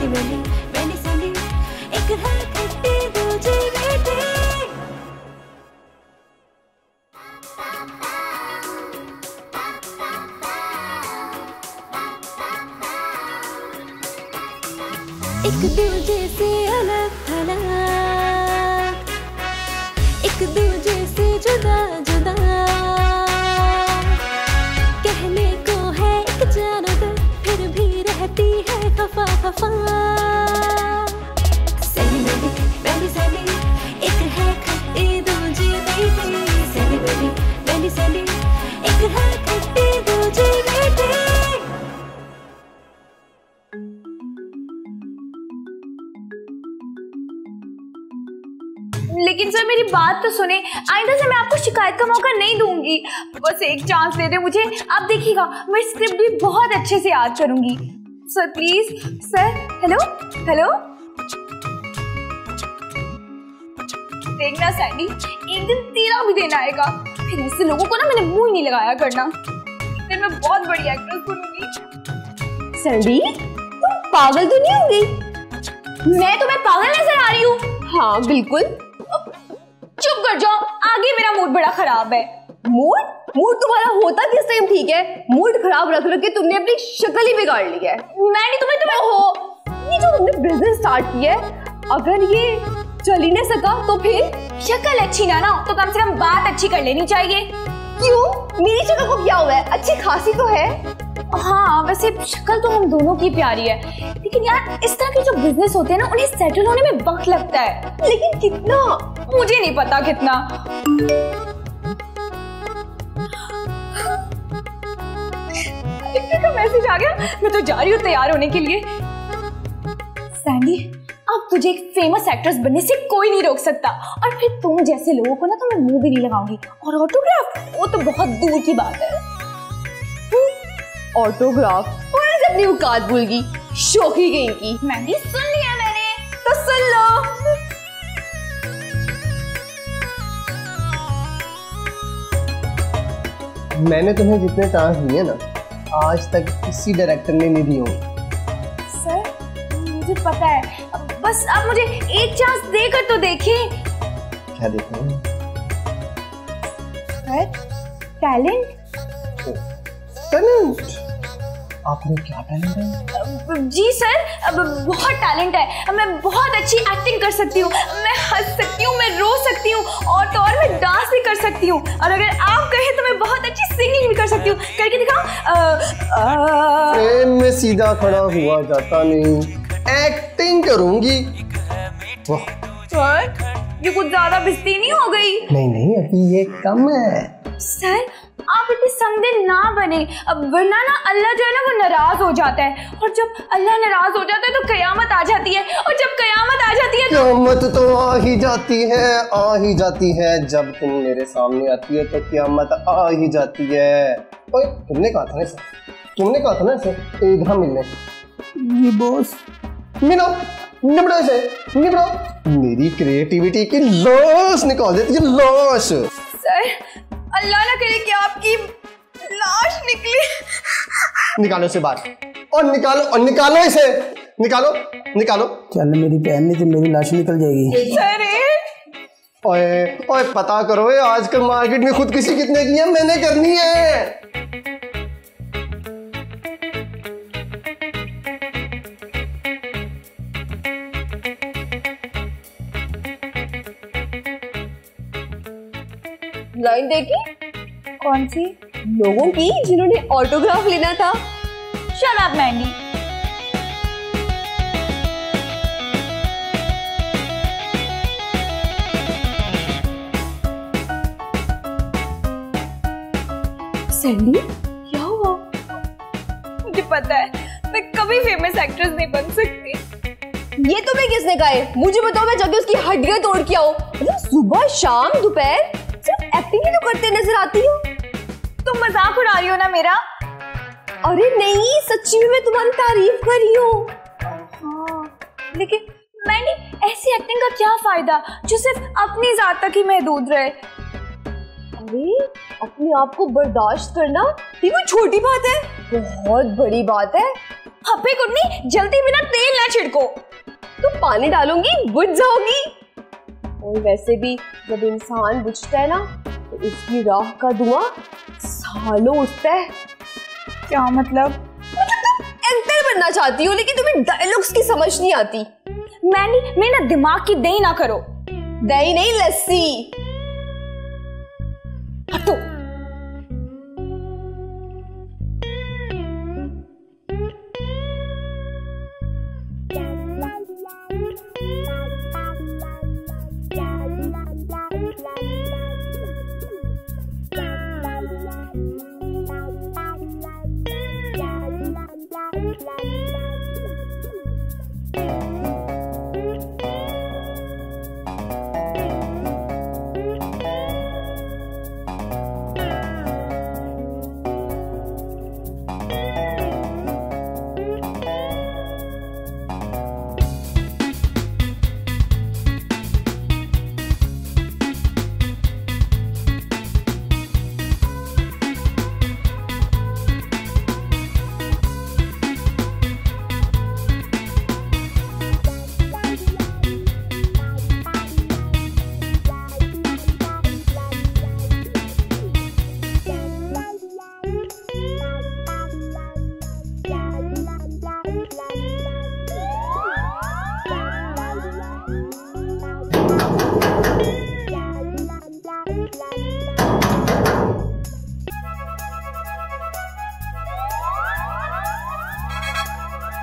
Sandy मैंने Sandy, एक है खट्टी दूजी मीठी। एक दूजे से अलग थलग, एक दूजे से जुदा जुदा, कहने को है एक जानब फिर भी रहती है खफा खफा। सैंडी सैंडी, एक है खट्टी दूजी मीठी। सैंडी, एक है खट्टी दूजी मीठी। लेकिन सर मेरी बात तो सुने, आइंदा से मैं आपको शिकायत का मौका नहीं दूंगी। बस एक चांस दे दे मुझे, आप देखिएगा मैं स्क्रिप्ट भी बहुत अच्छे से याद करूंगी। Sir please sir. Hello hello, देखना सैंडी, एक दिन तेरा भी दिन आएगा, फिर ऐसे लोगों को ना मैंने मुंह ही नहीं लगाया करना। फिर मैं बहुत बड़ी एक्ट्रेस बनूंगी। सैंडी तुम पागल तो नहीं होगी? मैं तुम्हें पागल नजर आ रही हूँ? हाँ बिल्कुल। चुप कर जाओ, आगे मेरा मूड बड़ा खराब है। मूड तुम्हारा होता किस टाइम ठीक है? मूड खराब रख के तुमने अपनी शक्ल ही बिगाड़ ली है। मैंने तुम्हें हो, ये जो तुमने बिजनेस स्टार्ट किया है, अगर ये चल ही नहीं सका तो फिर? शक्ल अच्छी ना तो कम से कम बात अच्छी कर लेनी चाहिए। क्यों? मेरी शक्ल को क्या हुआ है? अच्छी खासी तो है। हाँ वैसे शक्ल तो हम दोनों की प्यारी है, लेकिन यार इस तरह के जो बिजनेस होते हैं ना उन्हें सेटल होने में वक्त लगता है। लेकिन कितना? मुझे नहीं पता कितना। का मैसेज आ गया, मैं तो जा रही हूँ तैयार होने के लिए। सैंडी अब तुझे एक फेमस एक्ट्रेस बनने से कोई नहीं रोक सकता, और फिर तुम जैसे लोगों को ना तो मैं मुंह भी नहीं लगाऊंगी, और ऑटोग्राफ वो तो बहुत दूर की बात है। ऑटोग्राफ और अपनी औकात भूल गई, शोखी गई की। मैंने सुन लिया मैंने, तो सुन लो। मैंने तुम्हें जितने चांस दिए ना आज तक किसी डायरेक्टर ने नहीं दिए। सर मुझे पता है, बस आप मुझे एक चांस देकर तो देखिए। क्या देखो? टैलेंट। टैलेंट? आपने क्या टैलेंट है? जी सर, अब बहुत टैलेंट है। मैं बहुत अच्छी एक्टिंग कर सकती हूँ, मैं हंस सकती हूँ, मैं रो सकती हूँ, और तो और मैं डांस भी कर सकती हूँ, और अगर आप कहें तो मैं बहुत अच्छी सिंगिंग भी कर सकती हूँ। करके दिखाओ। फ्रेम में सीधा खड़ा हुआ जाता नहीं, एक्टिंग करूंगी। सर ये कुछ ज्यादा बेइज्जती नहीं हो गई? नहीं अभी ये कम है। सर आप इतने समझे ना बने, अब वरना ना अल्लाह जो है ना वो नाराज हो जाता है, और जब अल्लाह नाराज हो जाता है तो कयामत आ जाती है, और जब कयामत आ जाती है तो कयामत तो आ ही जाती है। जब तुम मेरे सामने आती है तो कयामत आ ही जाती है। ओए तुमने कहा था ना इसे एक घंटा मिलने। ये बॉस निबड़ो इसे, मेरी क्रिएटिविटी की लाश निकाल देती है, लाश। सर अल्लाह ना करे कि आपकी लाश निकले। निकालो इसे बाहर, और निकालो इसे, निकालो। चल मेरी बहन नहीं तो मेरी लाश निकल जाएगी। सर ओए पता करो आजकल मार्केट में खुदकुशी कितने की है, मैंने करनी है। लाइन देखी? कौन सी? लोगों की जिन्होंने ऑटोग्राफ लेना था। Shut up Mandy. सैंडी क्या हुआ? मुझे पता है मैं कभी फेमस एक्ट्रेस नहीं बन सकती। ये तुम्हें किसने कहा है? मुझे बताओ, मैं जाके उसकी हड्डियां तोड़ के आऊं। मतलब सुबह शाम दोपहर सिर्फ एक्टिंग ही तो करते नजर आती हो। तुम मजाक उड़ा रही हो ना मेरा? अरे नहीं, सच्ची में मैं तुम्हारी तारीफ कर रही हूँ। हाँ, लेकिन मैंने ऐसी एक्टिंग का क्या फायदा जो सिर्फ अपनी जात तक ही महदूद रहे। अरे अपने आप को बर्दाश्त करना ये कोई छोटी बात है, बहुत बड़ी बात है। हप्पे कुटनी, जल्दी बिना तेल ना छिड़को। तो पानी डालूंगी बुझ जाओगी। और वैसे भी जब इंसान बुझता है ना तो उसकी राह का धुआं सालों उठता है। क्या मतलब? एक्टर बनना चाहती हो लेकिन तुम्हें डायलॉग्स की समझ नहीं आती। मैंने मेरा दिमाग की दही ना करो। दही नहीं लस्सी। हटो।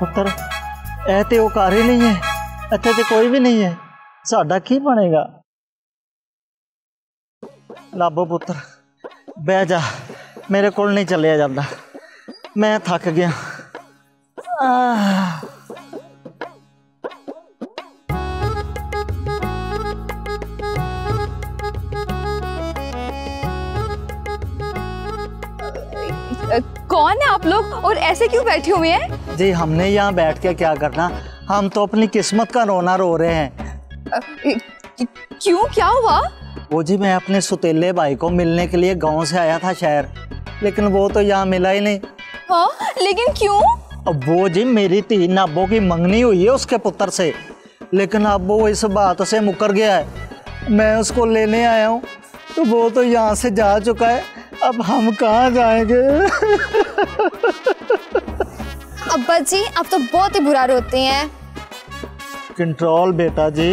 ਪੁੱਤਰ ਇਹ ਤੇ ਉਹ ਘਰ ਹੀ ਨਹੀਂ ਹੈ, ਇੱਥੇ ਤੇ ਕੋਈ ਵੀ ਨਹੀਂ ਹੈ, ਸਾਡਾ ਕੀ ਬਣੇਗਾ? ਲਾਬੋ ਪੁੱਤਰ ਬਹਿ ਜਾ, ਮੇਰੇ ਕੋਲ ਨਹੀਂ ਚੱਲਿਆ ਜਾਂਦਾ, ਮੈਂ ਥੱਕ ਗਿਆ। कौन है आप लोग और ऐसे क्यों बैठे हुए हैं? जी हमने यहाँ बैठ के क्या करना, हम तो अपनी किस्मत का रोना रो रहे हैं। क्यों, क्या हुआ? वो जी मैं अपने सुतेले भाई को मिलने के लिए गांव से आया था शहर, लेकिन वो तो यहाँ मिला ही नहीं। हाँ लेकिन क्यों? अब वो जी मेरी 3 अब्बों की मंगनी हुई है उसके पुत्र से, लेकिन अब वो इस बात से मुकर गया है। मैं उसको लेने आया हूँ तो वो तो यहाँ से जा चुका है, अब हम कहाँ जाएंगे? अब्बा जी आप तो बहुत ही बुरा रोते हैं। कंट्रोल बेटा जी।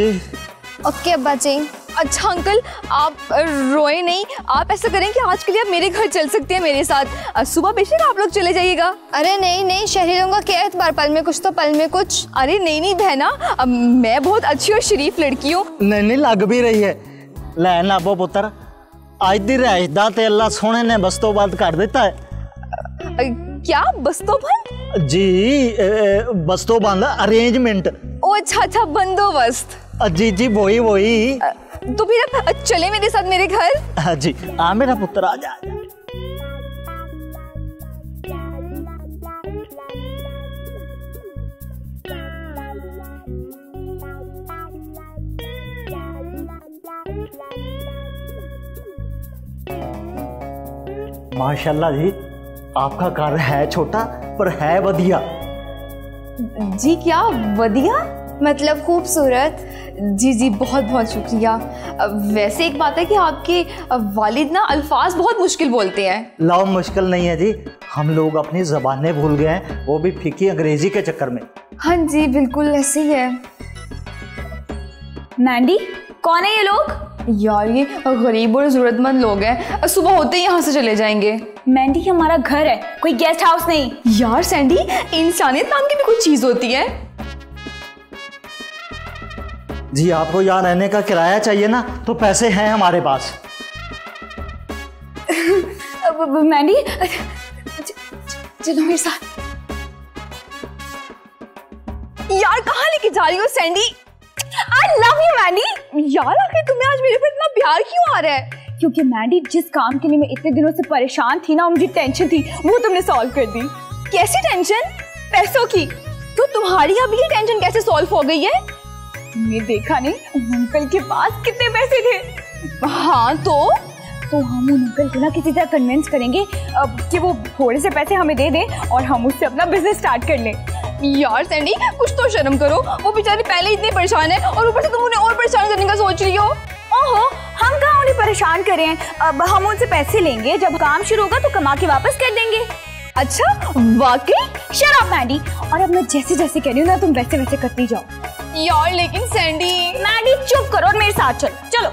ओके अब्बा जी। अच्छा अंकल आप रोए नहीं, आप ऐसा करें कि आज के लिए आप मेरे घर चल सकते हैं मेरे साथ, सुबह बेशक आप लोग चले जाइएगा। अरे नहीं नहीं, शहरियों का क्या एतबार, पल में कुछ तो पल में कुछ। अरे नहीं नहीं बहना, मैं बहुत अच्छी और शरीफ लड़की हूँ। नहीं लग भी रही है। लै नाबो पुत्र आज दी रिहाइश दा ते अल्लाह सोने ने बस्तोबंद कर देता है। क्या बस्तोबंद? जी बस्तोबंद अरेंजमेंट। ओ अच्छा बंदोबस्त। जी जी वही। तो फिर अब चले मेरे साथ मेरे घर। जी आ मेरा पुत्र आ जा। माशाल्लाह जी आपका घर है छोटा पर है वधिया। जी क्या वधिया? मतलब खूबसूरत। जी जी बहुत बहुत शुक्रिया। वैसे एक बात है कि आपके वालिद ना अल्फाज बहुत मुश्किल बोलते हैं। लाओ मुश्किल नहीं है जी, हम लोग अपनी ज़बानें भूल गए हैं, वो भी फीकी अंग्रेजी के चक्कर में। हाँ जी बिल्कुल ऐसे ही है। मैंडी कौन है ये लोग? यार ये गरीब और ज़रूरतमंद लोग हैं, सुबह होते ही यहाँ से चले जाएंगे। मैंडी हमारा घर है, कोई गेस्ट हाउस नहीं। यार सैंडी इंसानियत नाम की भी कोई चीज़ होती है। जी आपको यहाँ रहने का किराया चाहिए ना, तो पैसे हैं हमारे पास। मैंडी चलो मेरे साथ। यार कहाँ लेके जा रही हो Sandy? I love you Mandy. यार आखिर तुम्हें आज मेरे पे इतना प्यार क्यों आ रहा है? क्योंकि मैंडी जिस काम के लिए मैं इतने दिनों से परेशान थी ना, मुझे टेंशन थी, वो तुमने सॉल्व कर दी। कैसी टेंशन? पैसों की। तो तुम्हारी अभी ये टेंशन कैसे सॉल्व हो गई है? तुमने देखा नहीं अंकल के पास कितने पैसे थे? हाँ तो हम उन अंकल को ना किसी तरह कन्विंस करेंगे कि वो थोड़े से पैसे हमें दे दें और हम उससे अपना बिजनेस स्टार्ट कर लें। यार सैंडी कुछ तो शर्म करो, वो बेचारी पहले इतनी परेशान है और ऊपर से तुम उन्हें और परेशान करने का सोच रही हो। ओहो, हम कहाँ उन्हें परेशान करें। अब हम उनसे पैसे लेंगे, जब काम शुरू होगा तो कमा के वापस कर देंगे। अच्छा वाकई? शट अप मैडी, और अब मैं जैसे जैसे कह रही हूँ ना तुम वैसे वैसे करती जाओ। यार लेकिन सैंडी। मैडी चुप करो और मेरे साथ चलो।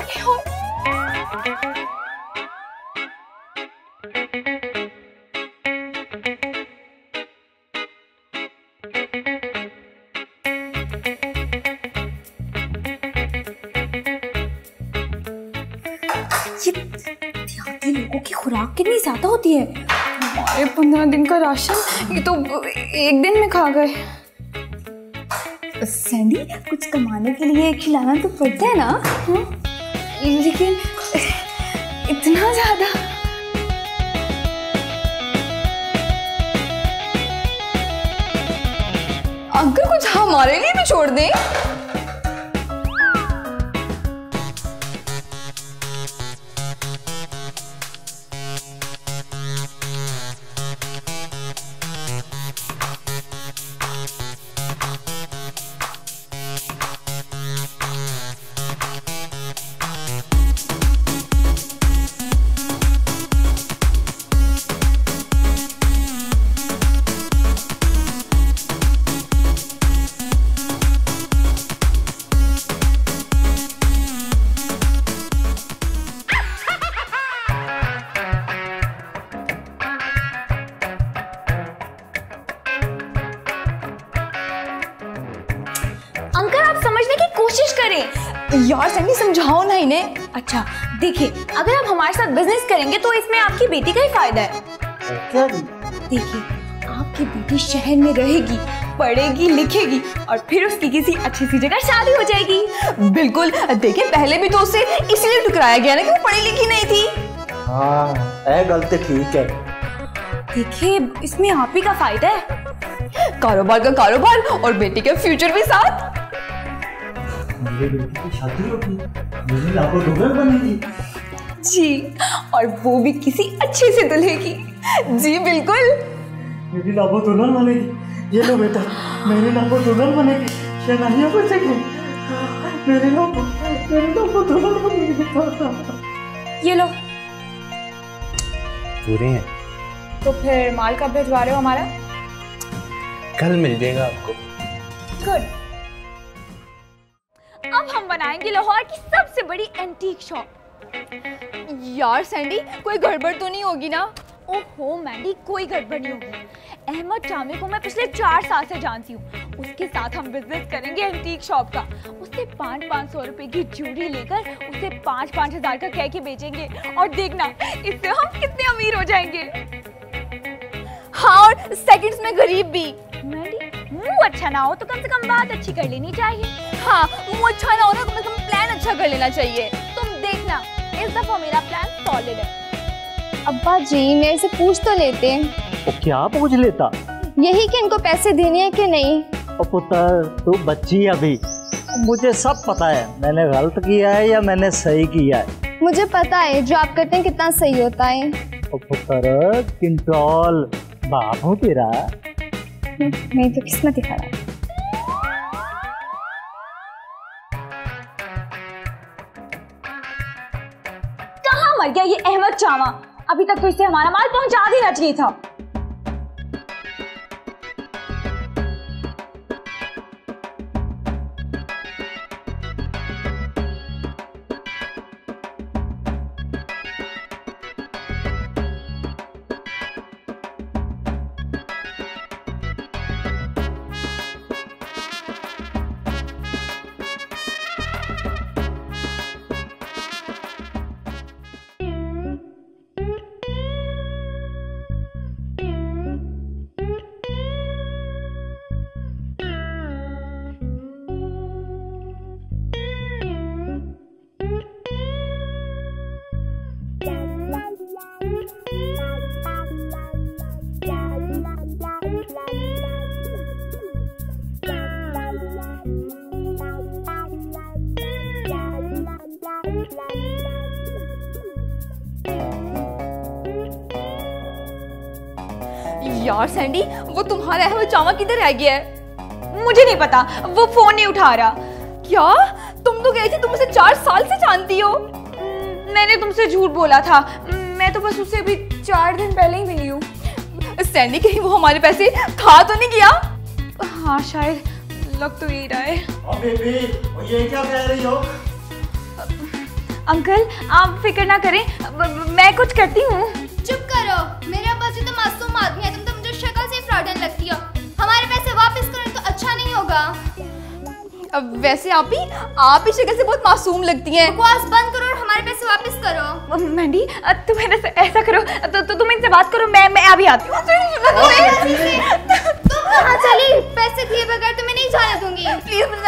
ये देहाती लोगों की खुराक कितनी ज्यादा होती है। हमारे 15 दिन का राशन ये तो एक दिन में खा गए। सैंडी कुछ कमाने के लिए खिलाना तो पड़ता है ना। लेकिन इतना ज्यादा। अंकल कुछ हमारे लिए भी छोड़ दें। यार सैंडी समझाओ ना इन्हें। अच्छा देखिए, अगर आप हमारे साथ बिजनेस करेंगे तो इसमें आपकी बेटी का ही फायदा है। क्या? देखिए, आपकी बेटी शहर में रहेगी, पढ़ेगी लिखेगी और फिर उसकी किसी अच्छी सी जगह शादी हो जाएगी। बिल्कुल, देखिए पहले भी तो उसे इसीलिए ठुकराया गया ना कि वो पढ़ी लिखी नहीं थी। हाँ, गलती ठीक है। देखिए इसमें आप ही का फायदा है। कारोबार का कारोबार और बेटी का फ्यूचर भी साथ। मेरी बेटी की शादी होगी, मेरी लाखों डॉलर बनेगी। जी, और वो भी किसी अच्छे से दूल्हे की। जी बिल्कुल, मेरी लाखों डॉलर बनेगी। ये लो बेटा, मेरी लाखों डॉलर बनेगी। शहनाइयाँ बचेगी, मेरी लाखों डॉलर बनेगी। ये लो। पूरे हैं तो फिर माल कब भिजवा रहे हो हमारा? कल मिल जाएगा आपको। गुड। अब हम बनाएंगे लाहौर की सबसे बड़ी एंटीक शॉप। यार सैंडी कोई गड़बड़ तो नहीं होगी ना? ओहो मैंडी, कोई गड़बड़ नहीं होगी। अहमद चामी को मैं पिछले 4 साल से जानती हूँ। उसके साथ हम बिजनेस करेंगे एंटीक शॉप का। उससे 500-500 रुपए की ज्वेलरी लेकर उसे 5-5 हजार का कह के बेचेंगे और देखना इससे हम कितने अमीर हो जाएंगे। हाँ, और सेकंड्स में गरीब भी। मैंडी मुंह अच्छा ना हो तो कम से कम बात अच्छी कर लेनी चाहिए। हाँ, मुंह अच्छा ना हो ना कम से कम प्लान अच्छा कर लेना चाहिए। तुम देखना इस दफा मेरा प्लान सॉलिड है। अब्बा जी मेरे से पूछ तो लेते हैं। वो क्या पूछ लेता? यही कि इनको पैसे देने हैं कि नहीं। ओ पुत्र, तू बच्ची अभी, मुझे सब पता है मैंने गलत किया है या मैंने सही किया है। मुझे पता है जो आप करते हैं कितना सही होता है। ओ पुत्र, कंट्रोल बाप हूँ तेरा। मेरी तो किस्मत ही खराब। कहाँ मर गया ये अहमद चामा? अभी तक तो इससे हमारा माल पहुंचा देना चाहिए था। यार सैंडी वो तुम्हारा अहमद चामा किधर रह गया है? मुझे नहीं पता, वो फोन नहीं उठा रहा। क्या? तुम तो गई थी, तुम उसे 4 साल से जानती हो। मैंने तुमसे झूठ बोला था, मैं तो बस उससे अभी 4 दिन पहले ही मिली हूँ। सैंडी, कहीं वो हमारे पैसे खा तो नहीं गया? हाँ शायद, लग तो यही रहा है। बेबी, ये क्या कह रही हो? अंकल आप फिक्र ना करें, मैं कुछ करती हूँ। चुप करो, मेरे अब्बा जी तो मासूम आदमी है, तुम तो मुझे शक्ल से फ्रॉडन लगती हो। हमारे पैसे वापस करो तो अच्छा नहीं होगा। अब वैसे आप ही शक्ल से बहुत मासूम लगती हैं। बकवास बंद करो और हमारे पैसे वापस करो। मैंडी तुम ऐसा करो, तो तुम इनसे बात करो, मैं अभी आती हूँ। तुम कहाँ चली? पैसे दिए बगैर तुम्हें नहीं जाने दूंगी। प्लीज मुझे